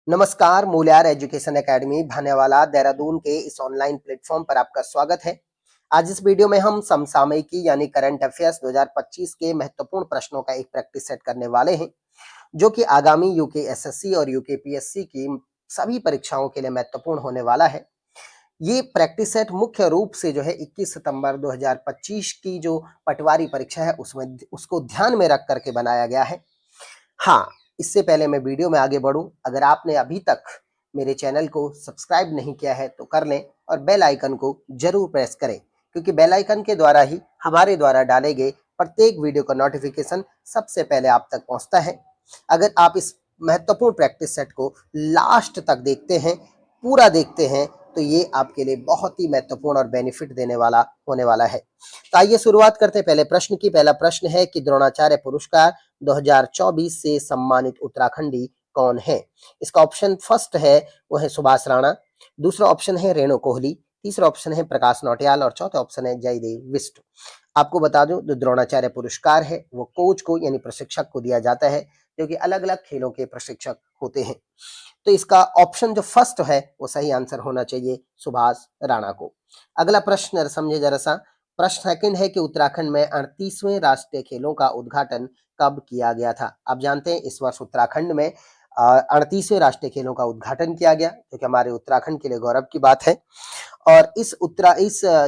नमस्कार, मूल्यार education academy भानेवाला Dehradun के इस ऑनलाइन प्लेटफॉर्म पर आपका स्वागत है। आज इस वीडियो में हम समसामयिकी यानी करंट अफेयर्स 2025 के महत्वपूर्ण प्रश्नों का एक प्रैक्टिस सेट करने वाले हैं, जो कि आगामी यूकेएसएससी और यूकेपीएससी की सभी परीक्षाओं के लिए महत्वपूर्ण होने वाला है। ये प्रैक्टिस सेट मुख्य रूप से जो है 21 सितंबर 2025 की जो पटवारी परीक्षा है उसमें उसको ध्यान में रख करके बनाया गया है। हाँ, इससे पहले मैं वीडियो में आगे बढ़ूं, अगर आपने अभी तक मेरे चैनल को सब्सक्राइब नहीं किया है तो कर लें और बेल आइकन को जरूर प्रेस करें, क्योंकि बेल आइकन के द्वारा ही हमारे द्वारा डाले गए प्रत्येक वीडियो का नोटिफिकेशन सबसे पहले आप तक पहुंचता है। अगर आप इस महत्वपूर्ण प्रैक्टिस सेट को लास्ट तक देखते हैं, पूरा देखते हैं, तो ये आपके लिए बहुत ही महत्वपूर्ण और बेनिफिट देने वाला होने वाला है। तो आइए शुरुआत करते हैं पहले प्रश्न की। पहला प्रश्न है कि द्रोणाचार्य पुरस्कार 2024 से सम्मानित उत्तराखंडी कौन है? इसका ऑप्शन फर्स्ट है वो है सुभाष राणा, दूसरा ऑप्शन है रेणु कोहली, तीसरा ऑप्शन है प्रकाश नौटियाल और चौथा ऑप्शन है जयदेव विष्ट। आपको बता दूं, जो द्रोणाचार्य पुरस्कार है वो कोच को यानी प्रशिक्षक को दिया जाता है, जो कि अलग अलग खेलों के प्रशिक्षक होते हैं। तो इसका ऑप्शन जो फर्स्ट है वो सही आंसर होना चाहिए, सुभाष राणा को। अगला प्रश्न समझे जरा सा। प्रश्न सेकंड है कि उत्तराखंड में 38वें राष्ट्रीय खेलों का उद्घाटन कब किया गया था? आप जानते हैं इस वर्ष उत्तराखंड में 38वें राष्ट्रीय खेलों का उद्घाटन किया गया, जो कि हमारे उत्तराखंड के लिए गौरव की बात है। और इस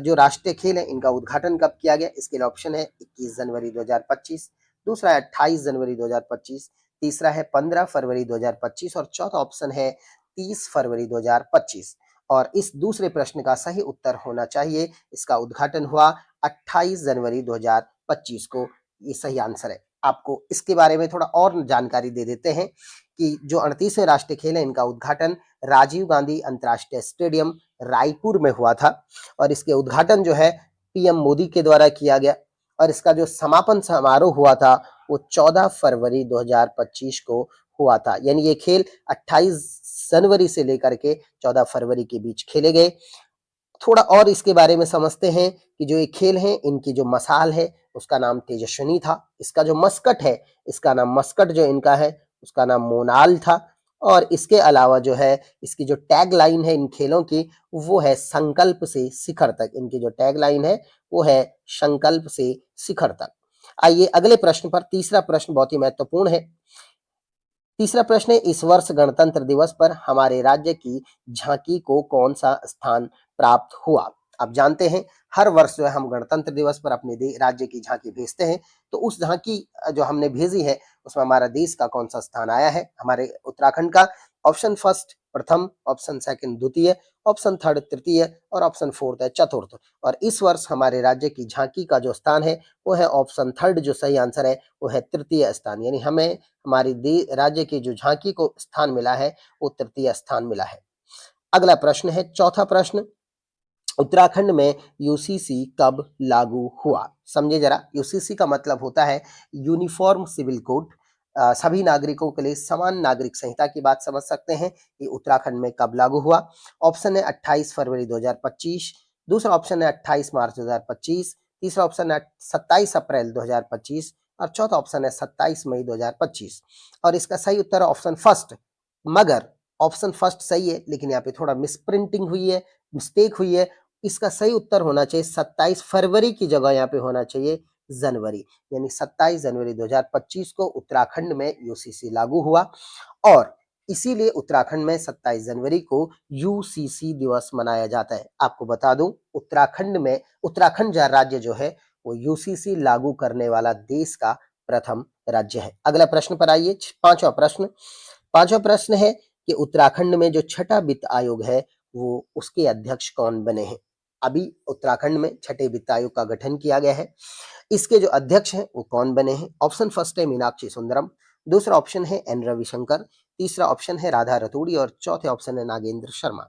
जो राष्ट्रीय खेल है इनका उद्घाटन कब किया गया? इसके लिए ऑप्शन है 21 जनवरी 2025, दूसरा है 28 जनवरी 2025, तीसरा है 15 फरवरी 2025 और चौथा ऑप्शन है 30 फरवरी 2025। और इस दूसरे प्रश्न का सही उत्तर होना चाहिए, इसका उद्घाटन हुआ 28 जनवरी 2025 को। ये सही आंसर है। आपको इसके बारे में थोड़ा और जानकारी दे देते हैं कि जो 38वें राष्ट्रीय खेल है इनका उद्घाटन राजीव गांधी अंतर्राष्ट्रीय स्टेडियम रायपुर में हुआ था और इसके उद्घाटन जो है पीएम मोदी के द्वारा किया गया और इसका जो समापन समारोह हुआ था वो 14 फरवरी 2025 को हुआ था। यानी ये खेल 28 जनवरी से लेकर के 14 फरवरी के बीच खेले गए। थोड़ा और इसके बारे में समझते हैं कि जो ये खेल है इनकी जो मसाल है उसका नाम तेजस्विनी था, इसका जो मस्कट है इसका नाम मस्कट जो इनका है उसका नाम मोनाल था और इसके अलावा जो है इसकी जो टैग लाइन है इन खेलों की वो है संकल्प से शिखर तक। इनकी जो टैग लाइन है वो है संकल्प से शिखर तक। आइए अगले प्रश्न पर। तीसरा प्रश्न बहुत ही महत्वपूर्ण है। तीसरा प्रश्न है, इस वर्ष गणतंत्र दिवस पर हमारे राज्य की झांकी को कौन सा स्थान प्राप्त हुआ? आप जानते हैं हर वर्ष जो है हम गणतंत्र दिवस पर अपने राज्य की झांकी भेजते हैं, तो उस झांकी जो हमने भेजी है उसमें हमारा देश का कौन सा स्थान आया है? हमारे उत्तराखंड का ऑप्शन फर्स्ट प्रथम, ऑप्शन सेकंड द्वितीय, ऑप्शन थर्ड तृतीय और ऑप्शन फोर्थ है चतुर्थ। और इस वर्ष हमारे राज्य की झांकी का जो स्थान है वो है ऑप्शन थर्ड, जो सही आंसर है वो है तृतीय स्थान। यानी हमें हमारी राज्य की जो झांकी को स्थान मिला है वो तृतीय स्थान मिला है। अगला प्रश्न है चौथा प्रश्न, उत्तराखंड में यूसीसी कब लागू हुआ? समझे जरा। यूसीसी का मतलब होता है यूनिफॉर्म सिविल कोड। सभी नागरिकों के लिए समान नागरिक संहिता की बात समझ सकते हैं। ये उत्तराखंड में कब लागू हुआ? ऑप्शन है 28 फरवरी 2025, दूसरा ऑप्शन है 28 मार्च 2025, तीसरा ऑप्शन है 27 अप्रैल 2025 और चौथा ऑप्शन है 27 मई 2025। और इसका सही उत्तर है ऑप्शन फर्स्ट। मगर ऑप्शन फर्स्ट सही है लेकिन यहाँ पे थोड़ा मिसप्रिंटिंग हुई है, मिस्टेक हुई है। इसका सही उत्तर होना चाहिए 27 फरवरी की जगह यहाँ पे होना चाहिए जनवरी। यानी 27 जनवरी 2025 को उत्तराखंड में यूसीसी लागू हुआ और इसीलिए उत्तराखंड में 27 जनवरी को यूसीसी दिवस मनाया जाता है। आपको बता दूं, उत्तराखंड राज्य जो है वो यूसीसी लागू करने वाला देश का प्रथम राज्य है। अगला प्रश्न पर आइए। पांचवा प्रश्न है कि उत्तराखंड में जो छठा वित्त आयोग है वो उसके अध्यक्ष कौन बने हैं? अभी उत्तराखंड में छठे वित्त आयोग का गठन किया गया है, इसके जो अध्यक्ष हैं वो कौन बने हैं? ऑप्शन फर्स्ट है मीनाक्षी सुंदरम, दूसरा ऑप्शन है एन रविशंकर, तीसरा ऑप्शन है राधा रतूड़ी और चौथे ऑप्शन है नागेंद्र शर्मा।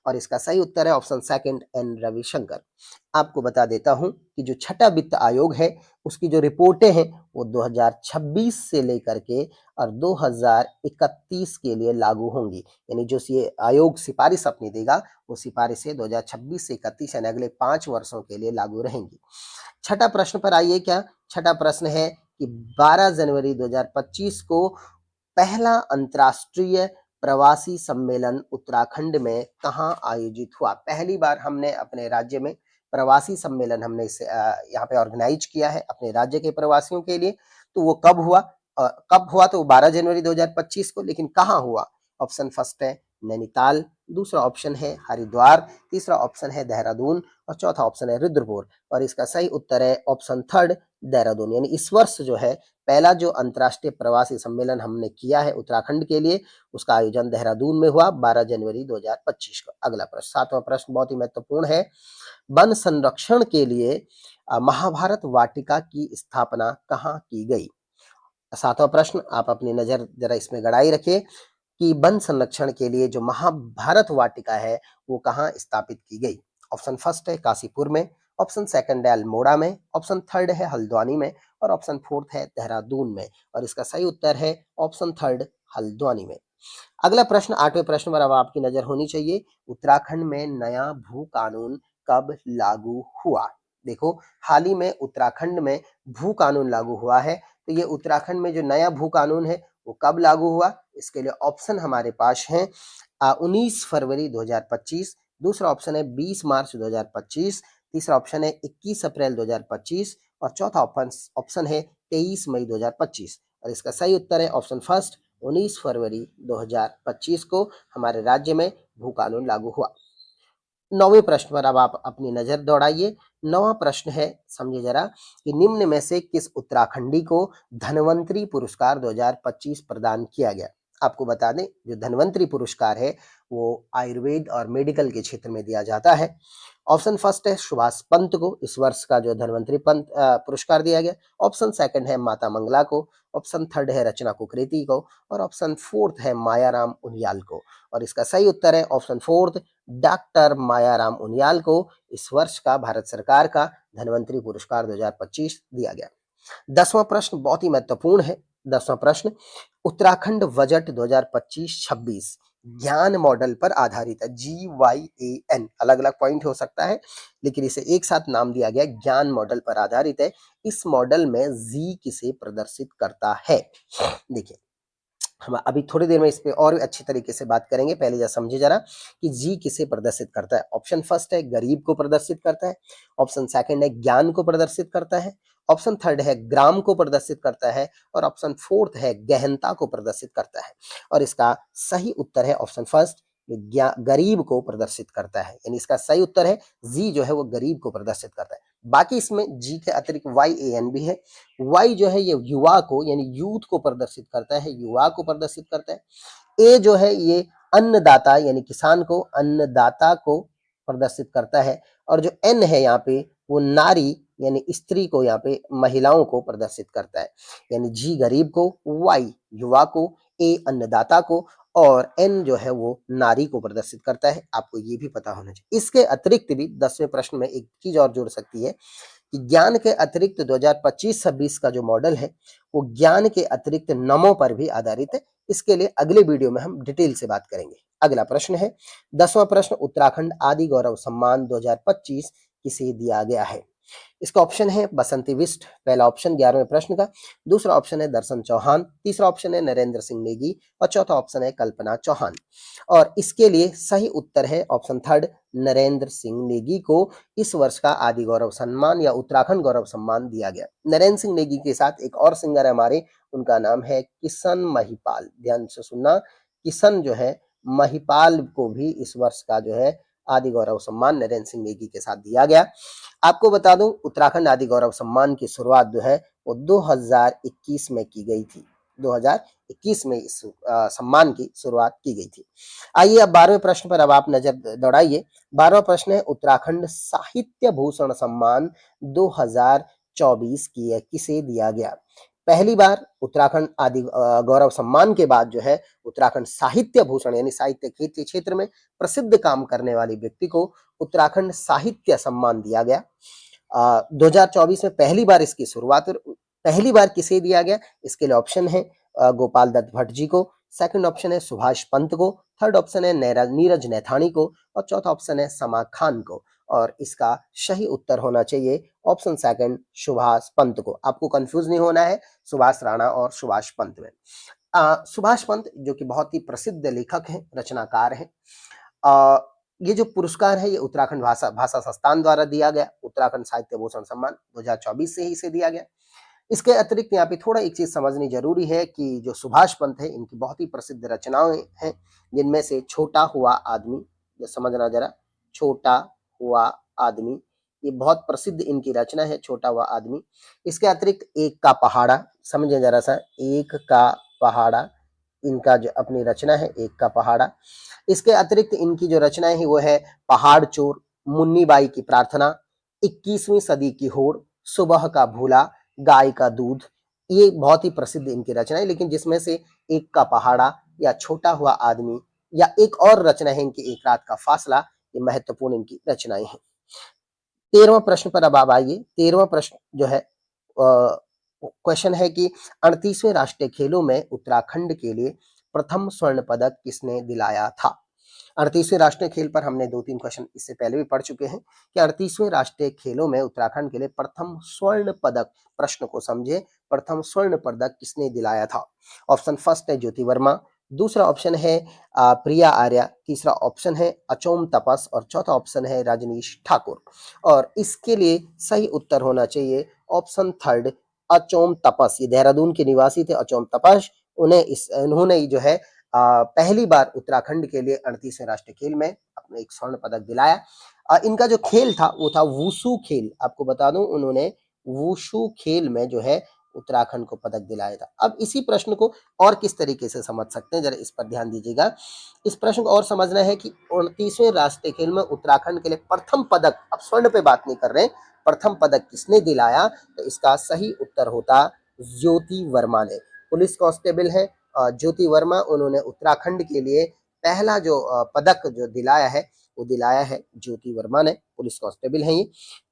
और इसका सही उत्तर है ऑप्शन सेकंड एन रविशंकर। आपको बता देता हूं कि जो छठा वित्त आयोग है उसकी जो रिपोर्टें हैं वो 2026 से लेकर के और 2031 के लिए लागू होंगी। यानी जो ये आयोग सिफारिश अपनी देगा वो सिफारिशें 2026 से 31 यानी अगले 5 वर्षों के लिए लागू रहेंगी। छठा प्रश्न पर आइए। क्या छठा प्रश्न है कि 12 जनवरी 2025 को पहला अंतर्राष्ट्रीय प्रवासी सम्मेलन उत्तराखंड में कहाँ आयोजित हुआ? पहली बार हमने अपने राज्य में प्रवासी सम्मेलन हमने इसे यहाँ पे ऑर्गेनाइज किया है अपने राज्य के प्रवासियों के लिए। तो वो कब हुआ? कब हुआ? तो 12 जनवरी 2025 को। लेकिन कहाँ हुआ? ऑप्शन फर्स्ट है नैनीताल, दूसरा ऑप्शन है हरिद्वार, तीसरा ऑप्शन है देहरादून और चौथा ऑप्शन है रुद्रपुर। और इसका सही उत्तर है ऑप्शन थर्ड देहरादून। यानी इस वर्ष जो है पहला जो अंतर्राष्ट्रीय प्रवासी सम्मेलन हमने किया है उत्तराखंड के लिए, उसका आयोजन देहरादून में हुआ 12 जनवरी 2025 को। अगला प्रश्न, सातवां प्रश्न बहुत ही महत्वपूर्ण है। वन संरक्षण के लिए महाभारत वाटिका की स्थापना कहाँ की गई? सातवां प्रश्न, आप अपनी नजर जरा इसमें गड़ाई रखिए कि वन संरक्षण के लिए जो महाभारत वाटिका है वो कहाँ स्थापित की गई? ऑप्शन फर्स्ट है काशीपुर में, ऑप्शन सेकंड है अल्मोड़ा में, ऑप्शन थर्ड है हल्द्वानी में और ऑप्शन फोर्थ है देहरादून में। और इसका सही उत्तर है ऑप्शन थर्ड हल्द्वानी में। अगला प्रश्न, आठवें प्रश्न पर अब आपकी नजर होनी चाहिए। उत्तराखंड में नया भू कानून कब लागू हुआ? देखो, हाल ही में उत्तराखंड में भू कानून लागू हुआ है। तो ये उत्तराखंड में जो नया भू कानून है वो कब लागू हुआ? इसके लिए ऑप्शन हमारे पास हैं 19 फरवरी 2025, दूसरा ऑप्शन है 20 मार्च 2025, तीसरा ऑप्शन है 21 अप्रैल 2025 और चौथा ऑप्शन है 23 मई 2025। और इसका सही उत्तर है ऑप्शन फर्स्ट 19 फरवरी 2025 को हमारे राज्य में भू कानून लागू हुआ। नौवें प्रश्न पर अब आप अपनी नजर दौड़ाइए। नौवां प्रश्न है, समझिए जरा कि निम्न में से किस उत्तराखंडी को धन्वंतरी पुरस्कार 2025 प्रदान किया गया? आपको बता दें जो धन्वंतरी पुरस्कार है वो आयुर्वेद और मेडिकल के क्षेत्र में दिया जाता है। ऑप्शन फर्स्ट है सुभाष पंत को इस वर्ष का जो धन्वंतरी पंत पुरस्कार दिया गया। ऑप्शन सेकंड है माता मंगला को, ऑप्शन थर्ड है रचना कुकरेती को और ऑप्शन फोर्थ है मायाराम उनियाल को। और इसका सही उत्तर है option fourth doctor Mayaram Uniyal को इस वर्ष का भारत सरकार का धन्वंतरी पुरस्कार 2025 दिया गया। 10वां प्रश्न बहुत ही महत्वपूर्ण है। 10वां प्रश्न, उत्तराखंड बजट 2025-26 ज्ञान मॉडल पर आधारित है। GYAN अलग अलग पॉइंट हो सकता है लेकिन इसे एक साथ नाम दिया गया, ज्ञान मॉडल पर आधारित है। इस मॉडल में जी किसे प्रदर्शित करता है? देखिए, हम अभी थोड़ी देर में इस पे और अच्छी तरीके से बात करेंगे। पहले जरा समझिए जरा कि जी किसे प्रदर्शित करता है। ऑप्शन फर्स्ट है गरीब को प्रदर्शित करता है, ऑप्शन सेकंड है ज्ञान को प्रदर्शित करता है, ऑप्शन थर्ड है ग्राम को प्रदर्शित करता है और ऑप्शन फोर्थ है गहनता को प्रदर्शित करता है। और इसका सही उत्तर है ऑप्शन फर्स्ट गरीब को प्रदर्शित करता है। यानी इसका सही उत्तर है जी जो है वो गरीब को प्रदर्शित करता है। बाकी इसमें जी के अतिरिक्त YAN भी है। वाई जो है ये युवा को यानी यूथ को प्रदर्शित करता है, युवा को प्रदर्शित करता है। ए जो है ये अन्नदाता यानी किसान को, अन्नदाता को प्रदर्शित करता है। और जो एन है यहाँ पे वो नारी यानी स्त्री को, यहाँ पे महिलाओं को प्रदर्शित करता है। यानी जी गरीब को, वाई युवा को, ए अन्नदाता को और एन जो है वो नारी को प्रदर्शित करता है। आपको ये भी पता होना चाहिए। इसके अतिरिक्त भी 10वें प्रश्न में एक चीज और जुड़ सकती है कि ज्ञान के अतिरिक्त 2025-26 का जो मॉडल है वो ज्ञान के अतिरिक्त नमों पर भी आधारित है। इसके लिए अगले वीडियो में हम डिटेल से बात करेंगे। अगला प्रश्न है 10वां प्रश्न, उत्तराखंड आदि गौरव सम्मान 2025 किसे दिया गया है? इसका ऑप्शन है बसंती बिष्ट, पहला ऑप्शन 11वें प्रश्न का, दूसरा ऑप्शन है दर्शन चौहान, तीसरा ऑप्शन है नरेंद्र सिंह नेगी और चौथा ऑप्शन है कल्पना चौहान। और इसके लिए सही उत्तर है ऑप्शन थर्ड नरेंद्र सिंह नेगी को इस वर्ष का आदि गौरव सम्मान या उत्तराखंड गौरव सम्मान दिया गया। नरेंद्र सिंह नेगी के साथ एक और सिंगर है हमारे, उनका नाम है किशन महिपाल। ध्यान से सुनना, किशन जो है महिपाल को भी इस वर्ष का जो है आदि गौरव सम्मान नरेंद्र सिंह नेगी के साथ दिया गया। आपको बता दूं उत्तराखंड आदि गौरव सम्मान की शुरुआत जो है वो 2021 में की गई थी। 2021 में इस सम्मान की शुरुआत की गई थी। आइए अब 12वें प्रश्न पर अब आप नजर दौड़ाइए। 12वां प्रश्न है उत्तराखंड साहित्य भूषण सम्मान 2024 किसे दिया गया? पहली बार उत्तराखंड आदि गौरव सम्मान के बाद जो है उत्तराखंड साहित्य भूषण यानी साहित्य के क्षेत्र में प्रसिद्ध काम करने वाले व्यक्ति को उत्तराखंड साहित्य सम्मान दिया गया। 2024 में पहली बार इसकी शुरुआत, पहली बार किसे दिया गया? इसके लिए ऑप्शन है गोपाल दत्त भट्ट जी को, सेकंड ऑप्शन है सुभाष पंत को, थर्ड ऑप्शन है नीरज नैथानी को और चौथा ऑप्शन है समा खान को। और इसका सही उत्तर होना चाहिए ऑप्शन सेकंड सुभाष पंत को। आपको कंफ्यूज नहीं होना है सुभाष राणा और सुभाष पंत में। सुभाष पंत जो कि बहुत ही प्रसिद्ध लेखक हैं, रचनाकार हैं। अ, ये जो पुरस्कार है ये उत्तराखंड भाषा भाषा संस्थान द्वारा दिया गया, उत्तराखंड साहित्य भूषण सम्मान 2024 से ही इसे दिया गया। इसके अतिरिक्त यहाँ पे थोड़ा एक चीज समझनी जरूरी है कि जो सुभाष पंत है इनकी बहुत ही प्रसिद्ध रचनाएं हैं, जिनमें से छोटा हुआ आदमी, ये समझना जरा, छोटा हुआ आदमी, ये बहुत प्रसिद्ध इनकी रचना है, छोटा हुआ आदमी। इसके अतिरिक्त एक का पहाड़ा, समझे जरा सा, एक का पहाड़ा इनका जो अपनी रचना है, एक का पहाड़ा। इसके अतिरिक्त इनकी जो रचनाएं है वो है पहाड़ चोर, मुन्नी बाई की प्रार्थना, 21वीं सदी की होड़, सुबह का भूला, गाय का दूध। ये बहुत ही प्रसिद्ध इनकी रचनाएं, लेकिन जिसमें से एक का पहाड़ा या छोटा हुआ आदमी या एक और रचना है इनकी, एक रात का फासला, ये महत्वपूर्ण इनकी रचनाएं हैं। 13वां प्रश्न पर अब आप आइए। 13वां प्रश्न जो है क्वेश्चन है कि 38वें राष्ट्रीय खेलों में उत्तराखंड के लिए प्रथम स्वर्ण पदक किसने दिलाया था? 38वें राष्ट्रीय खेल पर हमने 2-3 क्वेश्चन इससे पहले भी पढ़ चुके हैं कि 38वें राष्ट्रीय खेलों में उत्तराखंड के लिए प्रथम स्वर्ण पदक, प्रश्न को समझे, प्रथम स्वर्ण पदक किसने दिलाया था? ऑप्शन फर्स्ट है ज्योति वर्मा, दूसरा ऑप्शन है प्रिया आर्या, तीसरा ऑप्शन है अचोम तपस और चौथा ऑप्शन है रजनीश ठाकुर। और इसके लिए सही उत्तर होना चाहिए ऑप्शन थर्ड, अचोम तपस। ये देहरादून के निवासी थे अचोम तपस, उन्होंने जो है पहली बार उत्तराखंड के लिए 38वें राष्ट्रीय खेल में अपने एक स्वर्ण पदक दिलाया। इनका जो खेल था वो था वुशु खेल, आपको बता दूं उन्होंने वुशु खेल में जो है उत्तराखंड को पदक दिलाया था। अब इसी प्रश्न को और किस तरीके से समझ सकते हैं, जरा इस पर ध्यान दीजिएगा। इस प्रश्न को और समझना है कि 29वें राष्ट्रीय खेल में उत्तराखंड के लिए प्रथम पदक, अब स्वर्ण पे बात नहीं कर रहे, प्रथम पदक किसने दिलाया? तो इसका सही उत्तर होता ज्योति वर्मा ने। पुलिस कांस्टेबल है ज्योति वर्मा, उन्होंने उत्तराखंड के लिए पहला जो पदक जो दिलाया है वो दिलाया है ज्योति वर्मा ने, पुलिस कांस्टेबल है ये।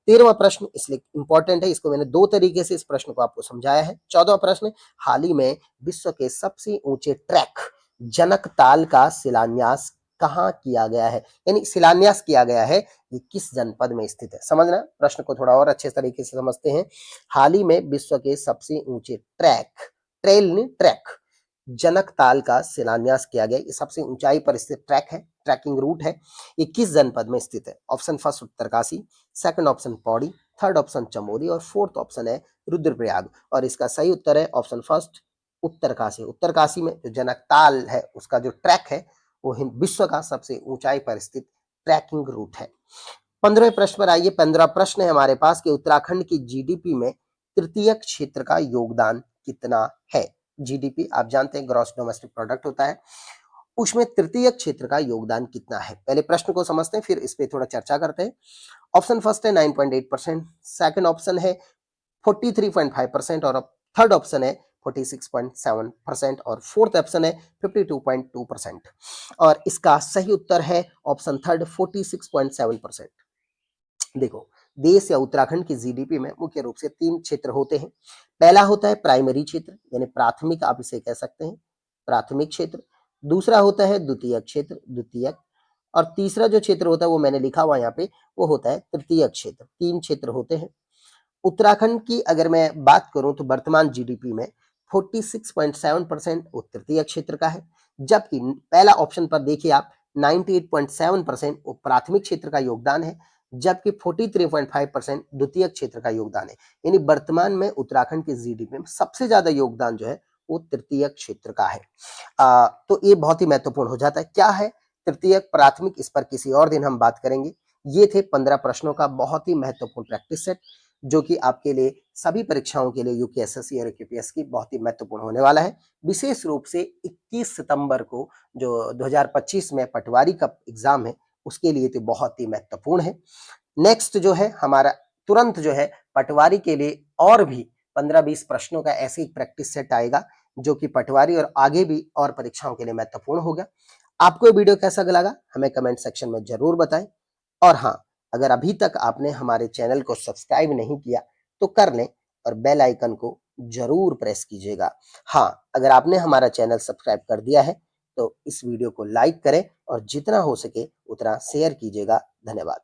13वां प्रश्न इसलिए इंपॉर्टेंट है, इसको मैंने दो तरीके से इस प्रश्न को आपको समझाया है। 14वां प्रश्न, हाल ही में विश्व के सबसे ऊंचे ट्रैक जनक ताल का शिलान्यास कहाँ किया गया है? यानी शिलान्यास किया गया है, ये किस जनपद में स्थित है? समझना, प्रश्न को थोड़ा और अच्छे तरीके से समझते हैं। हाल ही में विश्व के सबसे ऊंचे ट्रैक, ट्रेल नहीं ट्रैक, जनक ताल का शिलान्यास किया गया। ये सबसे ऊंचाई पर स्थित ट्रैक है, ट्रैकिंग रूट है। ये किस जनपद में स्थित है? Option first Uttarkashi, second option Pauri, third option Chamoli और फोर्थ ऑप्शन है रुद्रप्रयाग। और इसका सही उत्तर है ऑप्शन फर्स्ट उत्तरकाशी। उत्तरकाशी में जो जनक ताल है उसका जो ट्रैक है वो विश्व का सबसे ऊंचाई पर स्थित ट्रैकिंग रूट है। 15वें प्रश्न पर आइए। 15वां प्रश्न है हमारे पास कि उत्तराखंड की जीडीपी में तृतीय क्षेत्र का योगदान कितना है? जीडीपी आप जानते हैं ग्रॉस डोमेस्टिक प्रोडक्ट होता है, उसमें तृतीय क्षेत्र का योगदान कितना है? पहले प्रश्न को समझते हैं फिर इस पे थोड़ा चर्चा करते हैं। ऑप्शन फर्स्ट है 9.8%, सेकंड ऑप्शन है 43.5% और थर्ड ऑप्शन है 46.7% और फोर्थ ऑप्शन है 52.2%। और इसका सही उत्तर है ऑप्शन थर्ड 46.7%। देखो, देश या उत्तराखंड की जीडीपी में मुख्य रूप से 3 क्षेत्र होते हैं। पहला होता है प्राइमरी क्षेत्र, यानी प्राथमिक, आप इसे कह सकते हैं प्राथमिक क्षेत्र। दूसरा होता है द्वितीयक क्षेत्र, द्वितीयक। और तीसरा जो क्षेत्र होता है वो मैंने लिखा हुआ यहाँ पे, वो होता है तृतीयक क्षेत्र। 3 क्षेत्र होते हैं। उत्तराखंड की अगर मैं बात करूं तो वर्तमान जीडीपी में 46.7% वो तृतीय क्षेत्र का है, जबकि पहला ऑप्शन पर देखिए आप 98.7% वो प्राथमिक क्षेत्र का योगदान है, जबकि 43.5% द्वितीय क्षेत्र का योगदान है। यानी वर्तमान में उत्तराखंड की जीडीपी में सबसे ज्यादा योगदान जो है वो तृतीय क्षेत्र का है। तो ये बहुत ही महत्वपूर्ण हो जाता है। क्या है तृतीय प्राथमिक, इस पर किसी और दिन हम बात करेंगे। ये थे 15 प्रश्नों का बहुत ही महत्वपूर्ण प्रैक्टिस सेट, जो कि आपके लिए सभी परीक्षाओं के लिए यूपीएससी और यूपीएससी की बहुत ही महत्वपूर्ण होने वाला है। विशेष रूप से 21 सितंबर को जो 2025 में पटवारी का एग्जाम है उसके लिए तो बहुत ही महत्वपूर्ण है। नेक्स्ट जो है हमारा तुरंत जो है पटवारी के लिए और भी 15-20 प्रश्नों का ऐसे ही प्रैक्टिस सेट आएगा, जो कि पटवारी और आगे भी और परीक्षाओं के लिए महत्वपूर्ण होगा। आपको ये वीडियो कैसा लगा हमें कमेंट सेक्शन में जरूर बताएं। और हाँ, अगर अभी तक आपने हमारे चैनल को सब्सक्राइब नहीं किया तो कर लें और बेल आइकन को जरूर प्रेस कीजिएगा। हाँ, अगर आपने हमारा चैनल सब्सक्राइब कर दिया है तो इस वीडियो को लाइक करें और जितना हो सके उतना शेयर कीजिएगा। धन्यवाद।